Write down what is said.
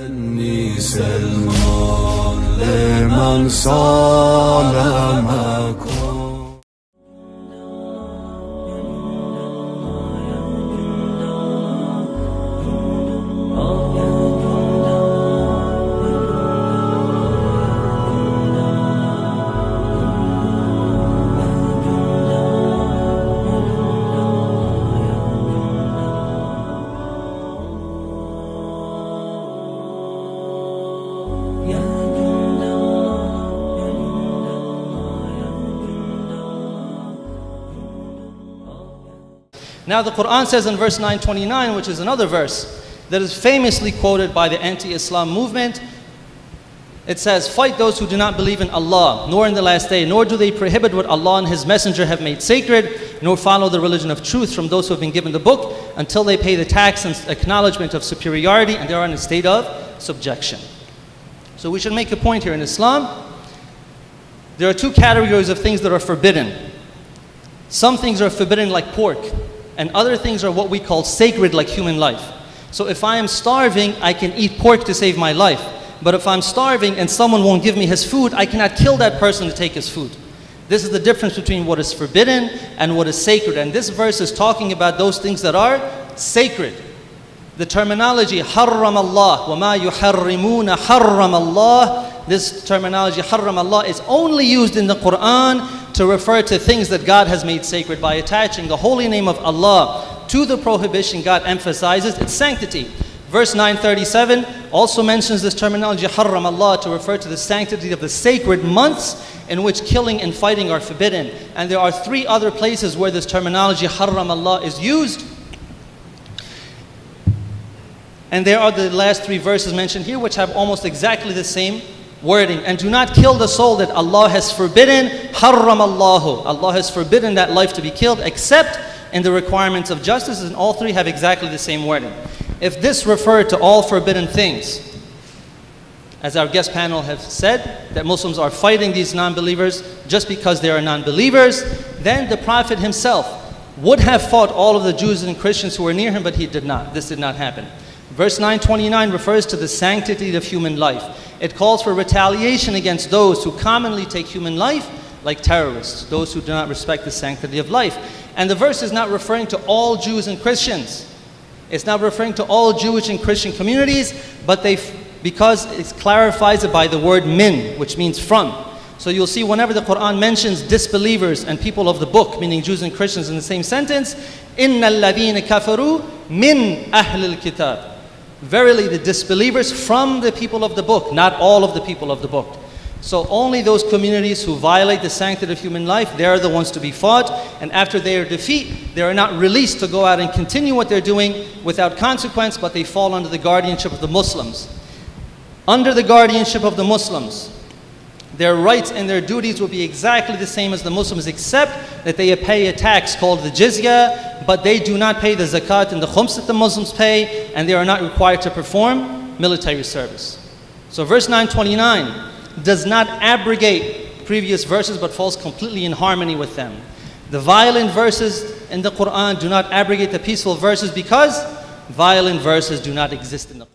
إني سلمان لمن صالمكم. Now the Quran says in verse 929, which is another verse that is famously quoted by the anti-Islam movement, it says, "Fight those who do not believe in Allah, nor in the last day, nor do they prohibit what Allah and His Messenger have made sacred, nor follow the religion of truth from those who have been given the book, until they pay the tax and acknowledgement of superiority, and they are in a state of subjection." So we should make a point here. In Islam, there are two categories of things that are forbidden. Some things are forbidden like pork, and other things are what we call sacred, like human life. So if I am starving, I can eat pork to save my life. But if I'm starving and someone won't give me his food, I cannot kill that person to take his food. This is the difference between what is forbidden and what is sacred. And this verse is talking about those things that are sacred. The terminology, حَرَّمَ اللَّهُ وَمَا يُحَرِّمُونَ حَرَّمَ اللَّهُ, this terminology, حَرَّمَ اللَّهُ, is only used in the Quran to refer to things that God has made sacred. By attaching the holy name of Allah to the prohibition, God emphasizes its sanctity. Verse 937 also mentions this terminology, حَرَّمَ اللَّهُ, to refer to the sanctity of the sacred months in which killing and fighting are forbidden. And there are three other places where this terminology, حَرَّمَ اللَّهُ, is used. And there are the last three verses mentioned here, which have almost exactly the same wording. And do not kill the soul that Allah has forbidden. حَرَّمَ اللَّهُ, Allah has forbidden that life to be killed, except in the requirements of justice. And all three have exactly the same wording. If this referred to all forbidden things, as our guest panel have said, that Muslims are fighting these non-believers just because they are non-believers, then the Prophet himself would have fought all of the Jews and Christians who were near him, but he did not. This did not happen. Verse 929 refers to the sanctity of human life. It calls for retaliation against those who commonly take human life like terrorists, those who do not respect the sanctity of life. And the verse is not referring to all Jews and Christians. It's not referring to all Jewish and Christian communities, but because it clarifies it by the word min, which means from. So you'll see whenever the Quran mentions disbelievers and people of the book, meaning Jews and Christians, in the same sentence, إِنَّ الَّذِينَ كَفَرُوا مِنْ أَهْلِ الْكِتَابِ. Verily the disbelievers from the people of the book, not all of the people of the book. So only those communities who violate the sanctity of human life, they are the ones to be fought. And after their defeat, they are not released to go out and continue what they're doing without consequence, but they fall under the guardianship of the Muslims. Under the guardianship of the Muslims, their rights and their duties will be exactly the same as the Muslims, except that they pay a tax called the jizya, but they do not pay the zakat and the khums that the Muslims pay, and they are not required to perform military service. So verse 929 does not abrogate previous verses, but falls completely in harmony with them. The violent verses in the Quran do not abrogate the peaceful verses, because violent verses do not exist in the Quran.